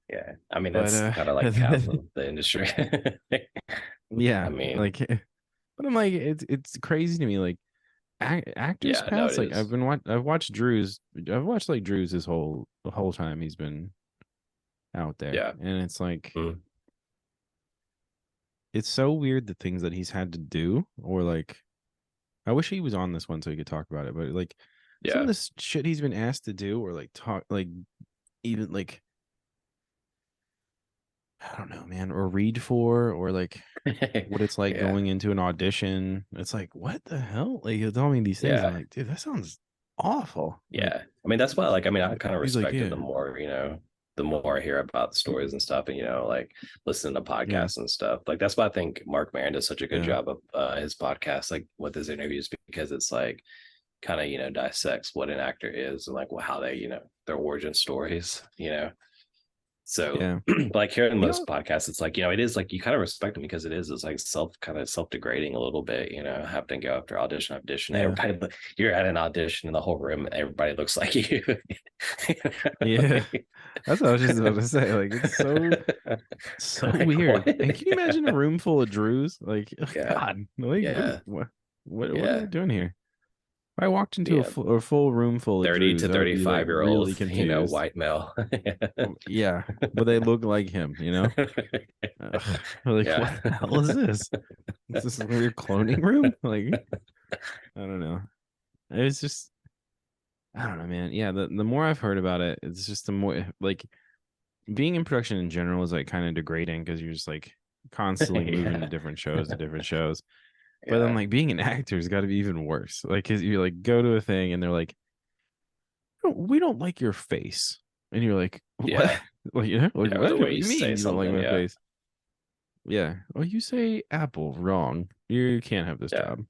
Yeah, I mean But that's kind of like half of the industry. yeah, I mean, like, but I'm like, it's crazy to me. Like, actors yeah, no, it past, like, is. I've watched Drew's. I've watched like Drew's the whole time he's been out there, Yeah. and it's like, Mhm. it's so weird the things that he's had to do, or like, I wish he was on this one so he could talk about it. But like, some of Yeah. this shit he's been asked to do, or like talk, like, even like, I don't know, man, or read for, or like what it's like Yeah. going into an audition. It's like, what the hell? Like, you tell me these things. I'm Yeah. like, dude, that sounds awful. Like, Yeah. I mean, that's why, like, I mean, I kind of he's like, respect it yeah, the more, the more I hear about stories and stuff and, like listening to yeah, podcasts and stuff. Like, that's why I think Mark Maron does such a good yeah, job of his podcast, like with his interviews, because it's like kind of, dissects what an actor is and like how they, their origin stories. So, yeah. like hearing You most know, podcasts, it's like, it is like you kind of respect them because it's like self degrading a little bit, having to go after audition. yeah, Everybody, you're at an audition in the whole room, and everybody looks like you. yeah. That's what I was just about to say. Like, it's so Like weird. what? And can you imagine a room full of Drews? Like, oh, Yeah, God, like, yeah, what am I yeah, doing here? If I walked into yeah. a full room full of 30 Drews, to I would be like 35 year old, really confused. white male. Yeah, but they look like him, you know? Ugh, like, what Yeah, the hell is this? Is this a weird cloning room? Like, I don't know. It's just, I don't know, man. Yeah, the more I've heard about it, it's just the more like being in production in general is like kind of degrading because you're just like constantly moving yeah, to different shows. But then yeah, like being an actor's got to be even worse. Like, cause you like go to a thing and they're like, "Oh, we don't like your face," and you're like, what? yeah, Like, like yeah. Or what? the What way do you you mean say you don't like something. my Yeah, face? Yeah. Oh, you say apple wrong. You can't have this yeah, job.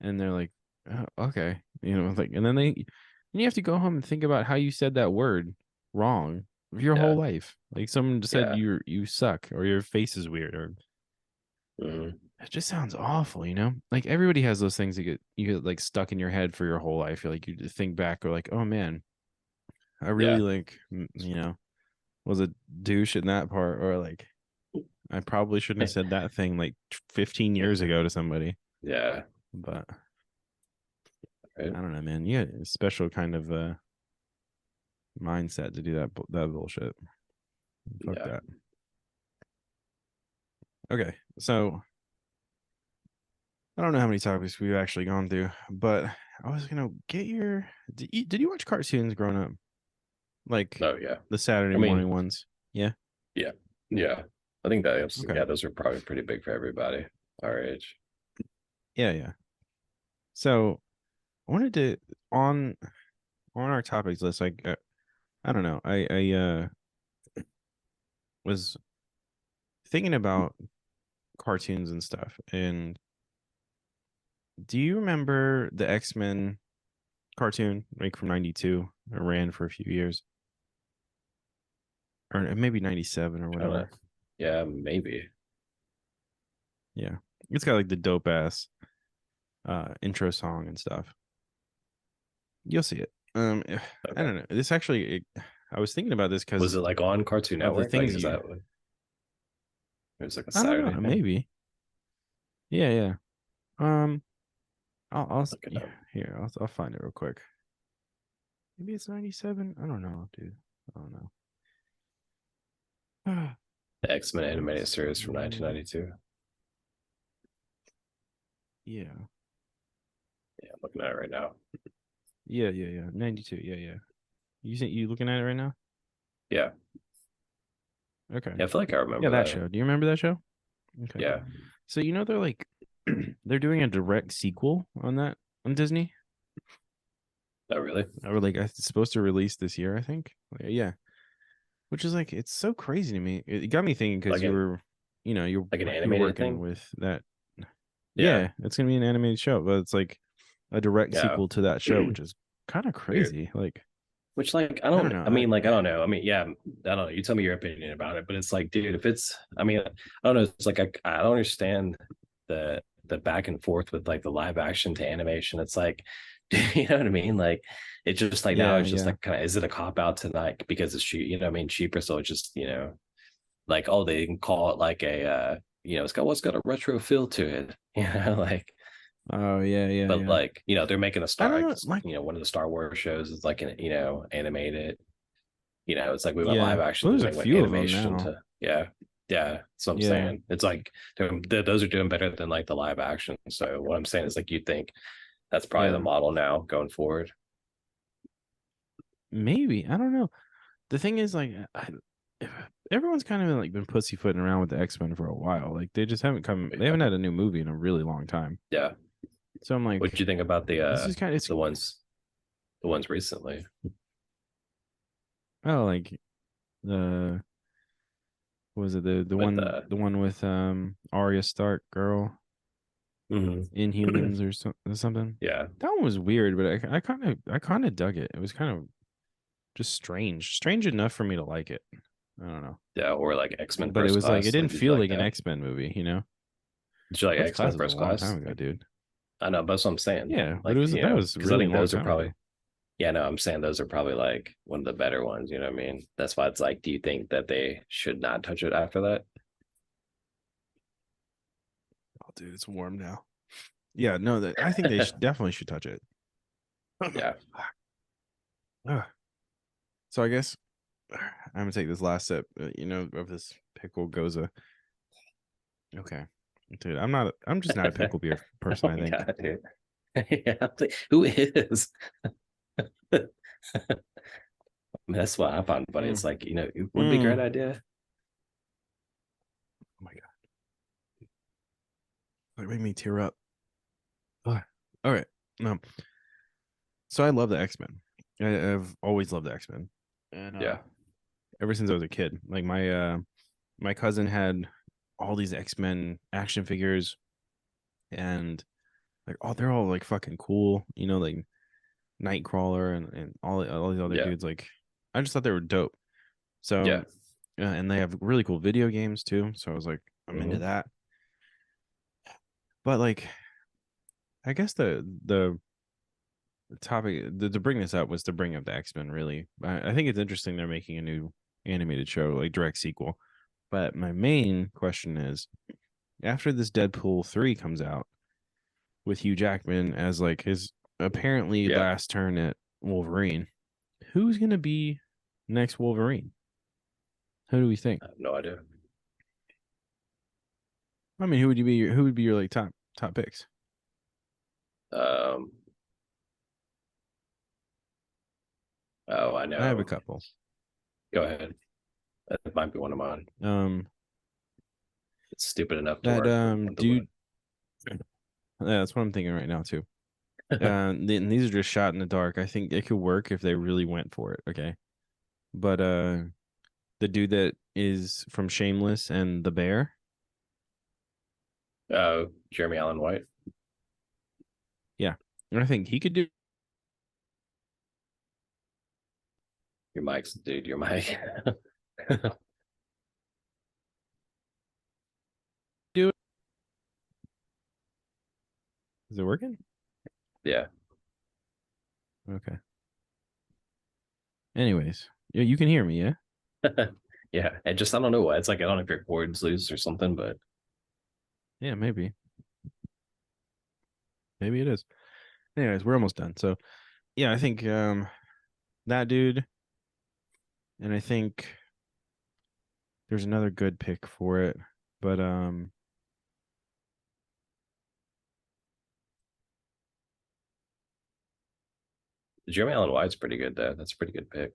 And they're like, oh, okay, like, and then you have to go home and think about how you said that word wrong your whole yeah, life. Like someone just said yeah. you suck or your face is weird or Mhm. it just sounds awful. Like everybody has those things that you get like stuck in your head for your whole life. You're like you think back or like, oh man, I really Yeah, like was a douche in that part or like I probably shouldn't have said that thing like 15 years ago to somebody. yeah. But Right. I don't know, man. You got a special kind of mindset to do that bullshit. Fuck Yeah. that. Okay, so I don't know how many topics we've actually gone through, but I was gonna get your. Did you watch cartoons growing up, like Oh yeah. the Saturday I mean, morning ones? Yeah. yeah, yeah. I think that Okay. yeah, those are probably pretty big for everybody our age. Yeah, yeah. So I wanted to on on our topics list. Like I don't know. I was thinking about cartoons and stuff. And do you remember the X-Men cartoon, like from '92? It ran for a few years, or maybe '97 or I don't know. whatever. Yeah, maybe. Yeah, it's got like the dope ass intro song and stuff. You'll see it. I Okay. don't know. This actually, I was thinking about this Was because it like on Cartoon of the Network? Like, things is you. that what it was like a I don't know. Saturday thing? Maybe. Yeah, yeah. Um, Look it yeah, up. here. I'll find it real quick. Maybe it's '97. I don't know, dude. I don't know. The X-Men animated series from X-Men. 1992. Yeah. Yeah, I'm looking at it right now. Yeah, yeah, yeah. 92. Yeah, yeah. You looking at it right now? Yeah. Okay. Yeah, I feel like I Yeah, remember that that. show. Do you remember that show? Okay. Yeah. So they're like they're doing a direct sequel on that on Disney. Oh, really? Or like it's supposed to release this year, I think. Yeah. Which is like it's so crazy to me. It got me thinking because Like an like an you're animated working thing? with that. Yeah. Yeah, it's gonna be an animated show, but it's like a direct Yeah. sequel to that show, which is kind of Weird. crazy. Like Which, like, I I don't don't, know. I mean, like, I don't know. I mean, yeah, I don't know. You tell me your opinion about it, but it's like, dude, if it's, I mean, I don't know. It's like, I don't understand the back and forth with like the live action to animation. It's like, you know what I mean? Like, it's just like now it's just like kind of, is it a cop out tonight because it's cheap, you know what I mean, cheaper, so it's just, you know, like, oh, they can call it like a you know, it's got a retro feel to it, you know, like, oh yeah, but like, you know, they're making a I Star, don't like, know, like, you know, one of the Star Wars shows is like an, you know, animated, you know, it's like we went live yeah, action, well, then there's a they went few of them animation now. to, yeah, that's what I'm Yeah, saying. It's like those are doing better than like the live action. So what I'm saying is like, you think that's probably the yeah, model now going forward. maybe, I don't know. The thing is, like, everyone's kind of like been pussyfooting around with the X-Men for a while. Like, they just haven't come. They Yeah. haven't had a new movie in a really long time. Yeah. So I'm What do like, you think about this is kind of it's the ones the ones recently oh, like the what was it with the one with Arya Stark girl Inhumans or something. yeah, That one was weird, but I kind of dug it. It was kind of just strange enough for me to like it. I don't know, yeah, or like X-Men but it First was like it Class. Like, didn't did you feel like like an that? X-Men movie, you know. Did you like First X-Men Class was a First long Class? time ago, dude. I know, but that's what I'm saying. Yeah, but it Like, was you that know, was because I really think long those are time probably, ago. yeah, no, I'm saying those are probably like one of the better ones. You know what I mean? That's why it's like, do you think that they should not touch it after that? Oh, dude, it's warm now. Yeah, no, that I think they definitely should touch it. Yeah. So I guess I'm gonna take this last sip, of this pickle Gose. Okay, dude, I'm just not a pickle beer person. Oh I my think. God, dude. Yeah, who is? I mean, that's what I found funny. It's Mm, like, you know, it would be a great mm. idea. Oh my god, that made me tear up. Ugh. All right, no. So I love the X-Men. I've always loved the X-Men, and Yeah. ever since I was a kid, like my cousin had all these X-Men action figures, and like, oh, they're all like fucking cool, like Nightcrawler and all these other Yeah. dudes. Like, I just thought they were dope. So, Yeah. and they have really cool video games too. So I was like, I'm into Hmm. that. But like, I guess the topic to bring this up was to bring up the X-Men. Really, I think it's interesting they're making a new animated show, like direct sequel. But my main question is, after this Deadpool 3 comes out with Hugh Jackman as like his apparently Yeah. last turn at Wolverine, who's gonna be next Wolverine? Who do we think? I have no idea. I mean, who would be your like top picks? Um, oh, I I have a know. couple. Go ahead. That might be one of mine. Um, It's stupid enough to that work, but one of the dude. Yeah, that's what I'm thinking right now too. And these are just shot in the dark. I think it could work if they really went for it. Okay, but the dude that is from Shameless and The Bear. Jeremy Allen White. Yeah, I think he could do. Your mic's, dude. Your mic. Do it. Is it working? Yeah. Okay. Anyways, yeah, you can hear me, yeah? Yeah. And just, I don't know why. It's like, I don't know if your chord's loose or something, but Yeah, maybe. Maybe it is. Anyways, we're almost done. So yeah, I think that dude, and I think there's another good pick for it, but Jeremy Allen White's pretty good, though. That's a pretty good pick.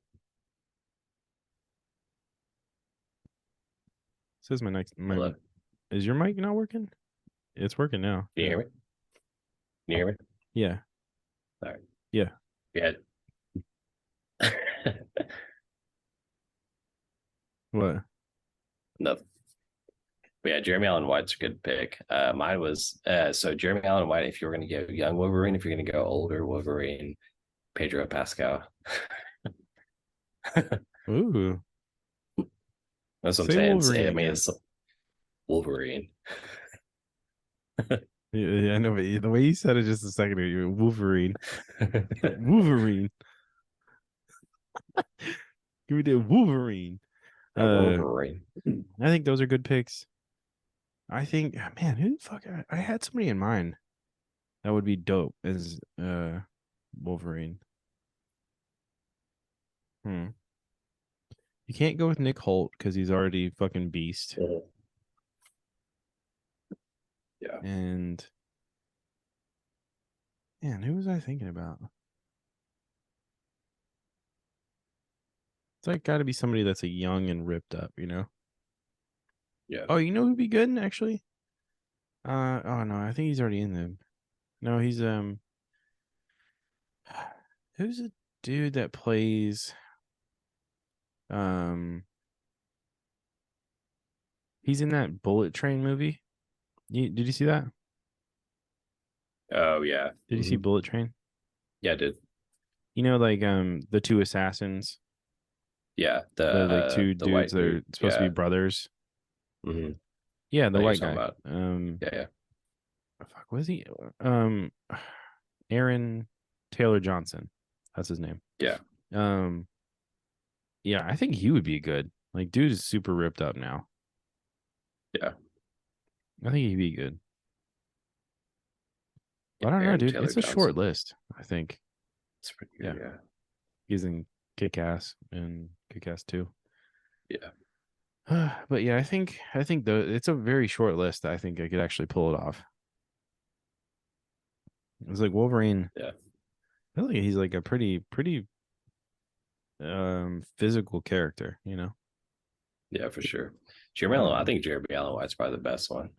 says my next my Hello. is your mic not working? It's working now. Can you hear me? Can you hear me? Yeah. All right. Yeah. Yeah. What? Nothing. But yeah, Jeremy Allen White's a good pick. Mine was so Jeremy Allen White. If you're going to go young Wolverine, if you're going to go older Wolverine, Pedro Pascal. Ooh. That's what I'm Say saying. Wolverine I mean, again. it's Wolverine. Yeah, I know, but the way you said it just a second ago, you were Wolverine. Wolverine. Give me the Wolverine. Wolverine. I think those are good picks. I think, man, who the fuck? I had somebody in mind that would be dope as Wolverine. You can't go with Nick Holt because he's already fucking beast. Yeah. And man, who was I thinking about? It's like got to be somebody that's a young and ripped up, you know? Yeah. Oh, you know who'd be good actually? Oh no, I think he's already in them. No, he's who's a dude that plays he's in that Bullet Train movie. Did you see that? Oh yeah. Did you see Bullet Train? Yeah, I did. You know, like the two assassins. Yeah, The like two the dudes white that are dude. supposed to be brothers. Yeah, the Like you're white talking guy. about. Yeah. Fuck, was he? Aaron Taylor Johnson. That's his name. Yeah. Yeah, I think he would be good. Like, dude is super ripped up now. Yeah. I think he'd be good. But I don't know, Aaron dude. Taylor It's a Johnson. short list, I think. It's pretty good, yeah. He's in Kick-Ass and Kick-Ass 2. Yeah. But yeah, I think it's a very short list. I think I could actually pull it off. It's like Wolverine. Yeah. I feel like he's like a pretty physical character, you know? Yeah, for sure. Jeremy Allen, I think Jeremy Allen White's probably the best one.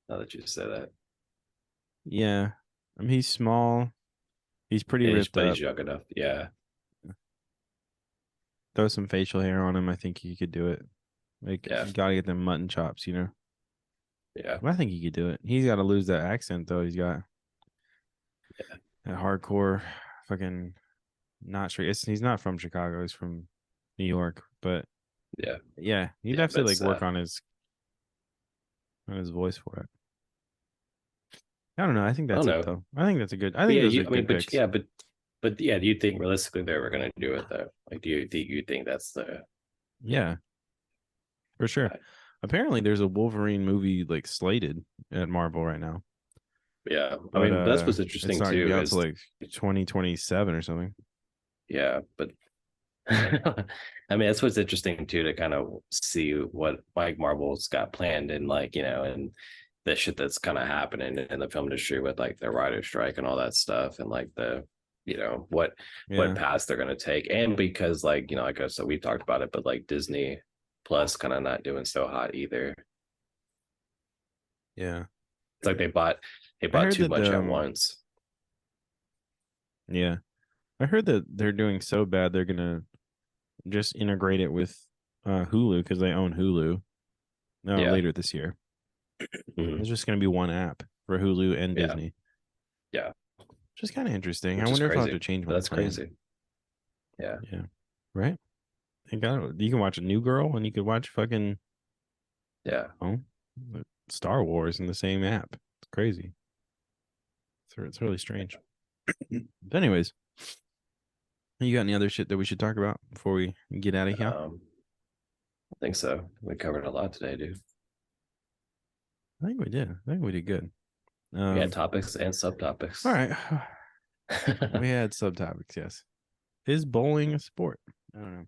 Now that you say that. Yeah. I mean, he's small. He's pretty ripped up. He's young enough. Yeah. Throw some facial hair on him. I think he could do it. Like, you gotta get them mutton chops, you know? Yeah. Well, I think he could do it. He's got to lose that accent, though. He's got that hardcore fucking not sure. He's not from Chicago. He's from New York. But yeah, he'd have to like work on his voice for it. I don't know. I think that's it, though. I think that's a good. I think those are good picks. But do you think realistically they're ever going to do it though? Like, do you think that's the? Yeah, for sure. Apparently, there's a Wolverine movie like slated at Marvel right now. Yeah, but, I mean, that's what's interesting it's not too. Be out to like 2027 or something. Yeah, but I mean, that's what's interesting too, to kind of see what like Marvel's got planned and like, you know, and the shit that's kind of happening in the film industry with like the writer's strike and all that stuff, and like the, you know, what paths they're going to take. And because like, you know, like I said, we talked about it, but like Disney Plus kind of not doing so hot either. Yeah, it's like they bought too much at once. Yeah, I heard that they're doing so bad they're gonna just integrate it with Hulu because they own Hulu later this year. It's just gonna be one app for Hulu and Disney. Yeah, which is kind of interesting. I wonder if I'll have to change my That's plan. crazy. Yeah, right. You can watch a New Girl and you could watch fucking Star Wars in the same app. It's crazy. It's really strange. But anyways, you got any other shit that we should talk about before we get out of here? I think so. We covered a lot today, dude. I think we did. I think we did good. We had topics and subtopics. All right. We had subtopics, yes. Is bowling a sport? I don't know.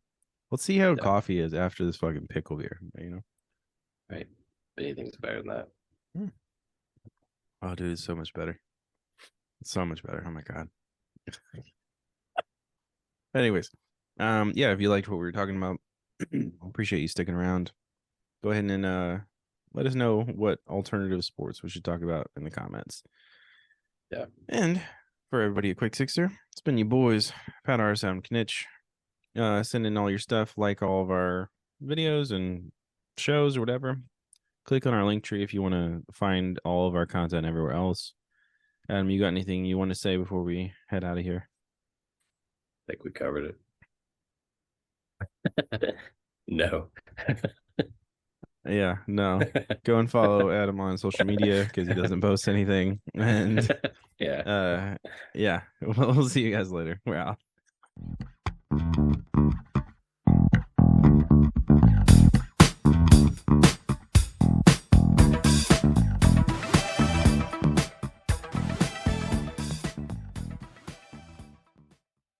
Let's see how coffee is after this fucking pickle beer, you know? Right. Anything's better than that. Oh, dude, it's so much better. It's so much better. Oh my God. Anyways, yeah, if you liked what we were talking about, appreciate you sticking around. Go ahead and let us know what alternative sports we should talk about in the comments. Yeah. And for everybody, a quick sixer. It's been you boys, Pat Artus and Knych. Send in all your stuff, like all of our videos and shows or whatever. Click on our link tree if you want to find all of our content everywhere else. You got anything you want to say before we head out of here? I think we covered it. No. Yeah, no. Go and follow Adam on social media because he doesn't post anything. And yeah, we'll see you guys later. We're out.